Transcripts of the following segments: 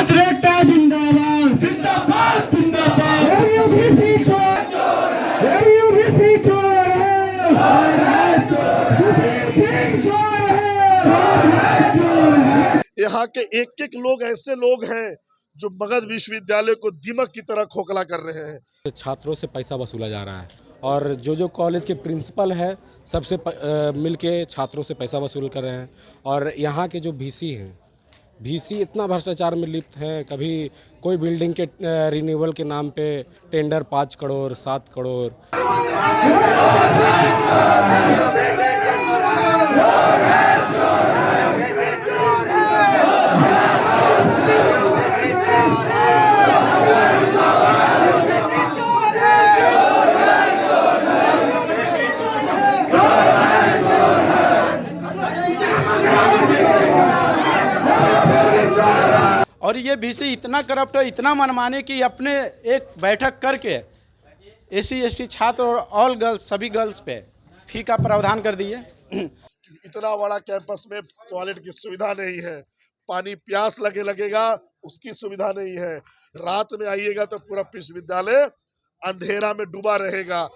छात्र एकता जिंदाबाद जिंदाबाद जिंदाबाद। एबीसी चोर एबीसी चोर है सुशील सिंह चोर है। यहाँ के एक एक लोग ऐसे लोग हैं जो मगध विश्वविद्यालय को दीमक की तरह खोखला कर रहे हैं। छात्रों से पैसा वसूला जा रहा है और जो कॉलेज के प्रिंसिपल है सबसे मिलके छात्रों से पैसा वसूल कर रहे हैं। और यहाँ के जो वीसी हैं, वीसी इतना भ्रष्टाचार में लिप्त है। कभी कोई बिल्डिंग के रिन्यूअल के नाम पे टेंडर 5 करोड़ 7 करोड़। और ये वीसी इतना करप्ट है, इतना मनमाने कि अपने एक बैठक करके एससी एसटी छात्र और ऑल गर्ल्स सभी गर्ल्स पे फी का प्रावधान कर दिए। इतना बड़ा कैंपस में टॉयलेट की सुविधा नहीं है, पानी प्यास लगेगा उसकी सुविधा नहीं है। रात में आइएगा तो पूरा विश्वविद्यालय अंधेरा में डूबा रहेगा।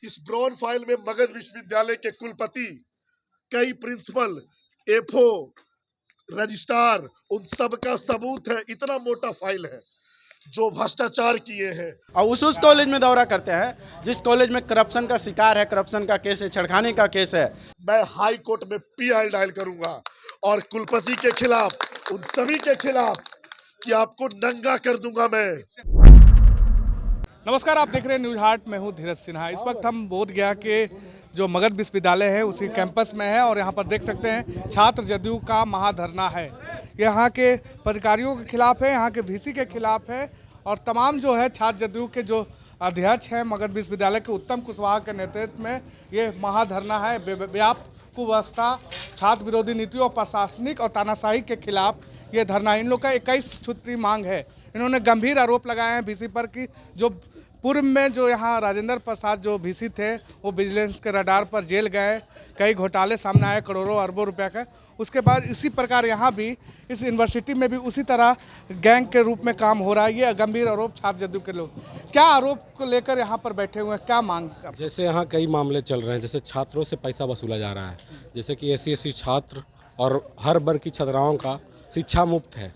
इस ब्राउन फाइल में मगध विश्वविद्यालय के कुलपति, कई प्रिंसिपल, एफओ, रजिस्ट्रार, उन सब का सबूत है। इतना मोटा फाइल है जो भ्रष्टाचार किए हैं। और उस कॉलेज में दौरा करते हैं जिस कॉलेज में करप्शन का शिकार है, करप्शन का केस है, छेड़खानी का केस है। मैं हाई कोर्ट में पीआई डायल करूंगा और कुलपति के खिलाफ, उन सभी के खिलाफ कि आपको नंगा कर दूंगा मैं। नमस्कार, आप देख रहे हैं न्यूज हार्ट। मैं हूं धीरज सिन्हा। इस वक्त हम बोधगया के जो मगध विश्वविद्यालय है उसी कैंपस में है और यहाँ पर देख सकते हैं छात्र जदयू का महाधरना है। यहाँ के पदाधिकारियों के खिलाफ है, यहाँ के वीसी के खिलाफ है और तमाम जो है छात्र जदयू के जो अध्यक्ष हैं मगध विश्वविद्यालय के उत्तम कुशवाहा के नेतृत्व में ये महाधरना है। व्याप्त कुव्यवस्था, छात्र विरोधी नीतियों और प्रशासनिक और तानाशाही के खिलाफ ये धरना। इन लोग का 21 सूत्री मांग है। इन्होंने गंभीर आरोप लगाए हैं वीसी पर कि जो पूर्व में जो यहाँ राजेंद्र प्रसाद जो वीसी थे वो विजिलेंस के रडार पर जेल गए, कई घोटाले सामने आए करोड़ों अरबों रुपए का। उसके बाद इसी प्रकार यहाँ भी इस यूनिवर्सिटी में भी उसी तरह गैंग के रूप में काम हो रहा है। ये गंभीर आरोप छात्र जदयू के लोग क्या आरोप को लेकर यहाँ पर बैठे हुए हैं, क्या मांग? जैसे यहाँ कई मामले चल रहे हैं, जैसे छात्रों से पैसा वसूला जा रहा है, जैसे कि एससी एसटी छात्र और हर वर्ग की छात्राओं का शिक्षा मुफ्त है।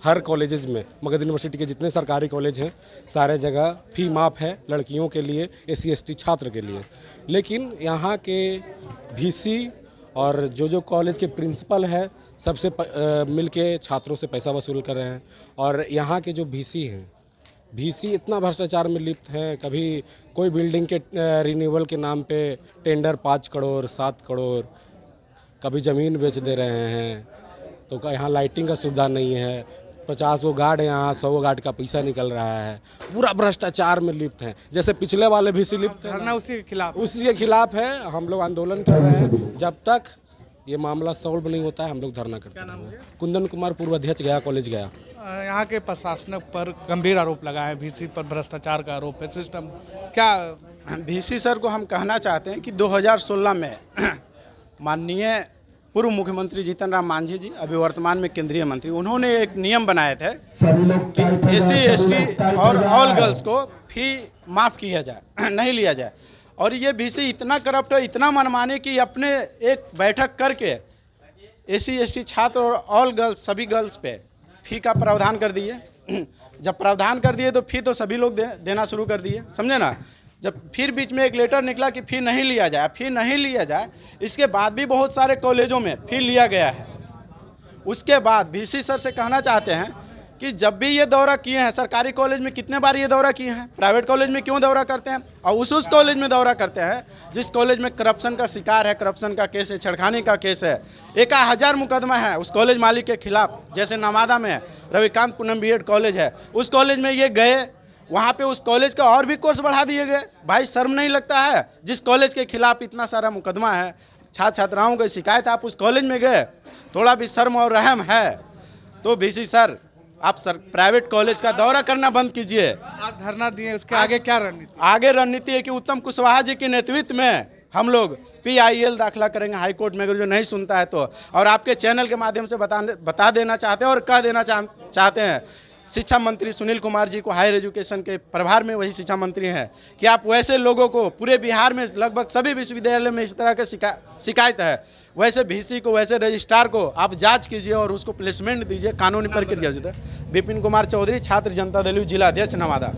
हर कॉलेजेस में, मगध यूनिवर्सिटी के जितने सरकारी कॉलेज हैं सारे जगह फी माफ़ है लड़कियों के लिए, एससी एसटी छात्र के लिए। लेकिन यहाँ के वीसी और जो कॉलेज के प्रिंसिपल है सबसे मिलके छात्रों से पैसा वसूल कर रहे हैं। और यहाँ के जो वीसी हैं, वीसी इतना भ्रष्टाचार में लिप्त है। कभी कोई बिल्डिंग के रिन्यूअल के नाम पे टेंडर 5 करोड़ 7 करोड़, कभी ज़मीन बेच दे रहे हैं। तो यहाँ लाइटिंग का सुविधा नहीं है। 50 गो गार्ड है, यहाँ 100 गो गार्ड का पैसा निकल रहा है। पूरा भ्रष्टाचार में लिप्त है। जैसे पिछले वाले भी लिप्त है, उसी के खिलाफ है। हम लोग आंदोलन कर रहे हैं। जब तक ये मामला सॉल्व नहीं होता है हम लोग धरना करते हैं। कुंदन कुमार, पूर्व अध्यक्ष, गया कॉलेज गया। यहाँ के प्रशासनिक पर गंभीर आरोप लगाए, वीसी पर भ्रष्टाचार का आरोप है। सिस्टम क्या? वीसी सर को हम कहना चाहते हैं कि 2016 में माननीय पूर्व मुख्यमंत्री जीतन राम मांझी जी, अभी वर्तमान में केंद्रीय मंत्री, उन्होंने एक नियम बनाए थे कि एससी एसटी और ऑल गर्ल्स को फी माफ़ किया जाए, नहीं लिया जाए। और ये वीसी इतना करप्ट है, इतना मनमाने कि अपने एक बैठक करके एससी एसटी छात्र और ऑल गर्ल्स सभी गर्ल्स पे फी का प्रावधान कर दिए। जब प्रावधान कर दिए तो फी तो सभी लोग देना शुरू कर दिए, समझे ना। जब फिर बीच में एक लेटर निकला कि फी नहीं लिया जाए, इसके बाद भी बहुत सारे कॉलेजों में फी लिया गया है। उसके बाद वीसी सर से कहना चाहते हैं कि जब भी ये दौरा किए हैं, सरकारी कॉलेज में कितने बार ये दौरा किए हैं, प्राइवेट कॉलेज में क्यों दौरा करते हैं? और उस कॉलेज में दौरा करते हैं जिस कॉलेज में करप्शन का शिकार है, करप्शन का केस है, छेड़खानी का केस है। 1000 मुकदमा है उस कॉलेज मालिक के खिलाफ। जैसे नवादा में रविकांत पूनम बीएड कॉलेज है, उस कॉलेज में ये गए, वहाँ पे उस कॉलेज का और भी कोर्स बढ़ा दिए गए। भाई शर्म नहीं लगता है? जिस कॉलेज के खिलाफ इतना सारा मुकदमा है, छात्र छात्राओं की शिकायत, आप उस कॉलेज में गए, थोड़ा भी शर्म और रहम है तो वीसी सर आप सर प्राइवेट कॉलेज का दौरा करना बंद कीजिए। आज धरना दिए, उसके आगे क्या रणनीति? आगे रणनीति है कि उत्तम कुशवाहा जी के नेतृत्व में हम लोग PIL दाखिला करेंगे हाई कोर्ट में, अगर जो नहीं सुनता है तो। और आपके चैनल के माध्यम से बता देना चाहते हैं और कह देना चाहते हैं, शिक्षा मंत्री सुनील कुमार जी को हायर एजुकेशन के प्रभार में वही शिक्षा मंत्री हैं, कि आप वैसे लोगों को, पूरे बिहार में लगभग सभी विश्वविद्यालय में इस तरह के शिकायत है, वैसे VC को, वैसे रजिस्ट्रार को आप जांच कीजिए और उसको प्लेसमेंट दीजिए, कानूनी प्रक्रिया से। विपिन कुमार चौधरी, छात्र जनता दल जिला अध्यक्ष नवादा।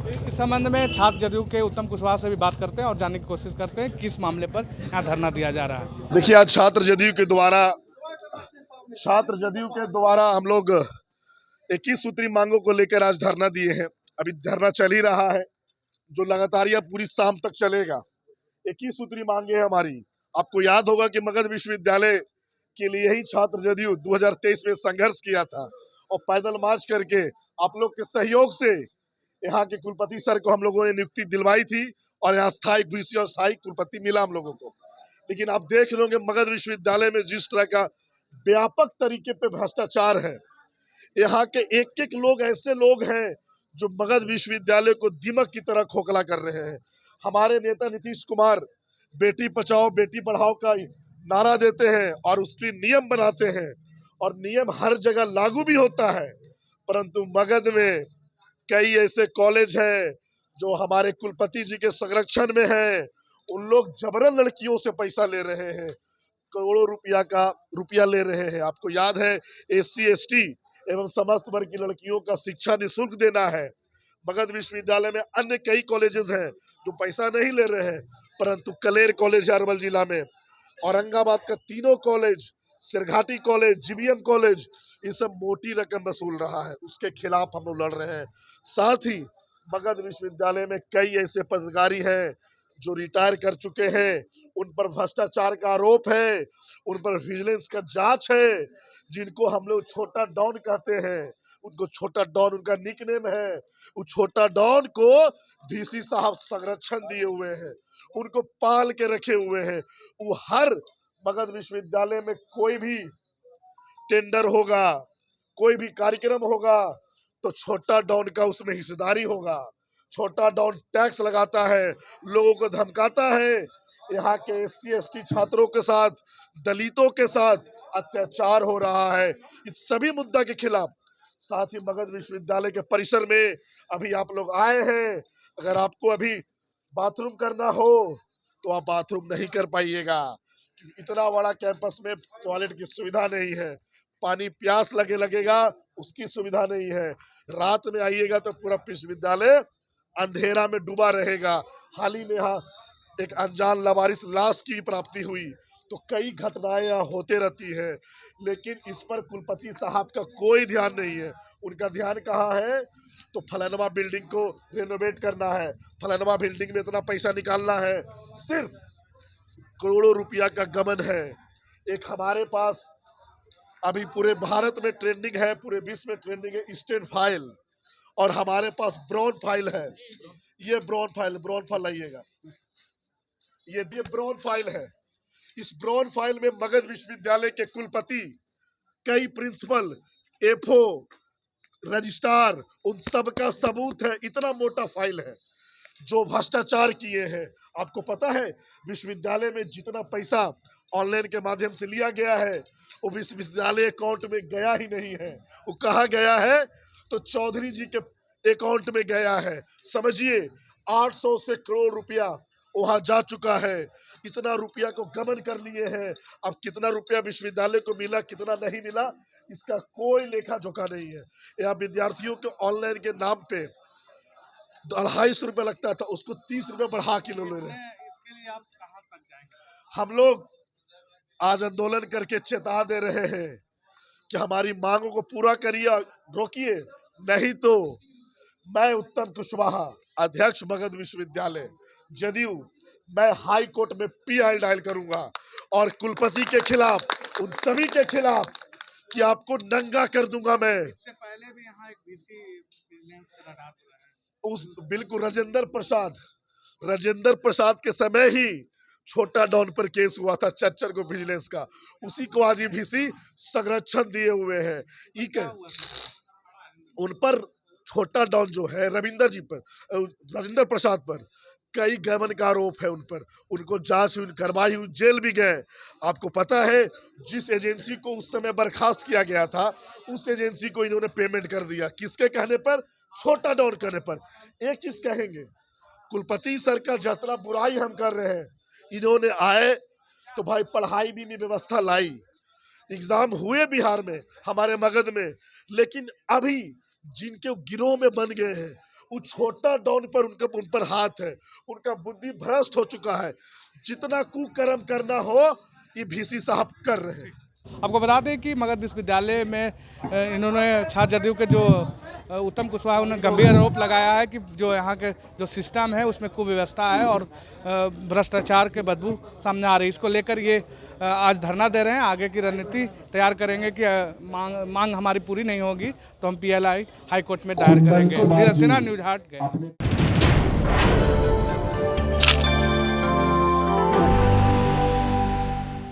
इस संबंध में छात्र जदयू के उत्तम कुशवाहा से भी बात करते हैं और जानने की कोशिश करते हैं किस मामले पर यहाँ धरना दिया जा रहा है। देखिए, आज छात्र जदयू के द्वारा हम लोग 21 सूत्री मांगों को लेकर आज धरना दिए हैं। अभी धरना चल ही रहा है, जो लगातार यह पूरी शाम तक चलेगा। 21 सूत्री मांगे हैं हमारी। आपको याद होगा कि मगध विश्वविद्यालय के लिए ही छात्र जदयू 2023 में संघर्ष किया था और पैदल मार्च करके आप लोग के सहयोग से यहाँ के कुलपति सर को हम लोगों ने नियुक्ति दिलवाई थी और यहाँ स्थायी VC और स्थायी कुलपति मिला हम लोगों को। लेकिन आप देख रहे होंगे मगध विश्वविद्यालय में जिस तरह का व्यापक तरीके पे भ्रष्टाचार है, यहाँ के एक एक लोग ऐसे लोग हैं जो मगध विश्वविद्यालय को दीमक की तरह खोखला कर रहे हैं। हमारे नेता नीतीश कुमार बेटी बचाओ बेटी पढ़ाओ का नारा देते हैं और उसके नियम बनाते हैं और नियम हर जगह लागू भी होता है, परंतु मगध में कई ऐसे कॉलेज हैं जो हमारे कुलपति जी के संरक्षण में हैं। उन लोग जबरन लड़कियों से पैसा ले रहे हैं, करोड़ों रुपया ले रहे हैं। आपको याद है SC ST एवं समस्त वर्ग की लड़कियों का शिक्षा निःशुल्क देना है। मगध विश्वविद्यालय में अन्य कई कॉलेजेस हैं जो पैसा नहीं ले रहे हैं, परंतु कलेर कॉलेज अरवल जिला में, औरंगाबाद का तीनों college, Sirghati college, GBM college, ये सब मोटी रकम वसूल रहा है। उसके खिलाफ हम लोग लड़ रहे हैं। साथ ही मगध विश्वविद्यालय में कई ऐसे पदाधिकारी हैं जो रिटायर कर चुके हैं, उन पर भ्रष्टाचार का आरोप है, उन पर विजिलेंस का जांच है, जिनको हम लोग छोटा डॉन कहते हैं। उनको छोटा डॉन उनका निकनेम है। उस छोटा डॉन को VC साहब संरक्षण दिए हुए हैं, उनको पाल के रखे हुए हैं। वो हर मगध विश्वविद्यालय में कोई भी टेंडर होगा, कोई भी कार्यक्रम होगा तो छोटा डॉन का उसमें हिस्सेदारी होगा। छोटा डॉन टैक्स लगाता है, लोगों को धमकाता है। यहाँ के SC ST छात्रों के साथ, दलितों के साथ अत्याचार हो रहा है। इस सभी मुद्दा के खिलाफ साथ ही मगध विश्वविद्यालय के परिसर में अभी आप लोग आए हैं। अगर आपको अभी बाथरूम करना हो तो आप बाथरूम नहीं कर पाइएगा, इतना बड़ा कैंपस में टॉयलेट की सुविधा नहीं है। पानी प्यास लगेगा उसकी सुविधा नहीं है। रात में आइएगा तो पूरा विश्वविद्यालय अंधेरा में डूबा रहेगा। हाल ही में यहाँ एक अनजान लावारिस लाश की प्राप्ति हुई, तो कई घटनाएं यहाँ होते रहती है, लेकिन इस पर कुलपति साहब का कोई ध्यान नहीं है। उनका ध्यान कहाँ है? तो फलानवा बिल्डिंग को रेनोवेट करना है, फलानवा बिल्डिंग में इतना पैसा निकालना है। सिर्फ करोड़ों रुपया का गमन है। एक हमारे पास अभी पूरे भारत में ट्रेंडिंग है, पूरे विश्व में ट्रेंडिंग है ईस्टर्न फाइल, और हमारे पास ब्राउन फाइल है। ये ब्राउन फाइल लाइएगा, ये ब्राउन फाइल है। इस ब्राउन फाइल में मगध विश्वविद्यालय के कुलपति, कई प्रिंसिपल, FO, रजिस्ट्रार, उन सब का सबूत है। इतना मोटा फाइल है जो भ्रष्टाचार किए हैं। आपको पता है विश्वविद्यालय में जितना पैसा ऑनलाइन के माध्यम से लिया गया है वो विश्वविद्यालय अकाउंट में गया ही नहीं है। वो कहाँ गया है? तो चौधरी जी के अकाउंट में गया है। समझिए 800 से करोड़ रुपया वहां जा चुका है। इतना रुपया को गमन कर लिए हैं। अब कितना रुपया विश्वविद्यालय को मिला, कितना नहीं मिला, इसका कोई लेखा जोखा नहीं है। यहाँ विद्यार्थियों के ऑनलाइन के नाम पे 250 रुपया लगता था, उसको 30 रुपया बढ़ा के ले रहे हैं। इसके लिए आप कहां तक जाएंगे? हम लोग आज आंदोलन करके चेता दे रहे हैं कि हमारी मांगों को पूरा करिए, रोकिए, नहीं तो मैं उत्तम कुशवाहा, अध्यक्ष मगध विश्वविद्यालय जदयू, मैं हाई कोर्ट में PIL डायल करूंगा और कुलपति के खिलाफ, उन सभी के खिलाफ कि आपको नंगा कर दूंगा मैं। इससे पहले भी यहाँ एक VC विजिलेंस का रडार हुआ है। उस बिल्कुल राजेंद्र प्रसाद के समय ही छोटा डॉन पर केस हुआ था चच्चर को विजिलेंस का, उसी को आज ईबीसी संरक्षण दिए हुए हैं। उन पर छोटा डॉन जो है राजेंद्र प्रसाद पर कई गबन का आरोप है उन पर, उनको जांच करवाई हुई, जेल भी गए। आपको पता है जिस एजेंसी को उस समय बर्खास्त किया गया था उस एजेंसी को इन्होंने पेमेंट कर दिया, किसके कहने पर? छोटा डॉन कहने पर। एक चीज कहेंगे, कुलपति सर का जितना बुराई हम कर रहे हैं, इन्होंने आए तो भाई पढ़ाई भी में व्यवस्था लाई, एग्जाम हुए बिहार में हमारे मगध में, लेकिन अभी जिनके गिरोह में बन गए हैं वो छोटा डॉन पर उन पर हाथ है, उनका बुद्धि भ्रष्ट हो चुका है। जितना कुकर्म करना हो ये वीसी साहब कर रहे हैं। आपको बता दें कि मगध विश्वविद्यालय में इन्होंने छात्र जदयू के जो उत्तम कुशवाहा उन्होंने गंभीर आरोप लगाया है कि जो यहाँ के जो सिस्टम है उसमें कुव्यवस्था है और भ्रष्टाचार के बदबू सामने आ रही है। इसको लेकर ये आज धरना दे रहे हैं, आगे की रणनीति तैयार करेंगे कि मांग हमारी पूरी नहीं होगी तो हम PLI हाईकोर्ट में दायर करेंगे। धीरज सिन्हा, न्यूज हाट गए।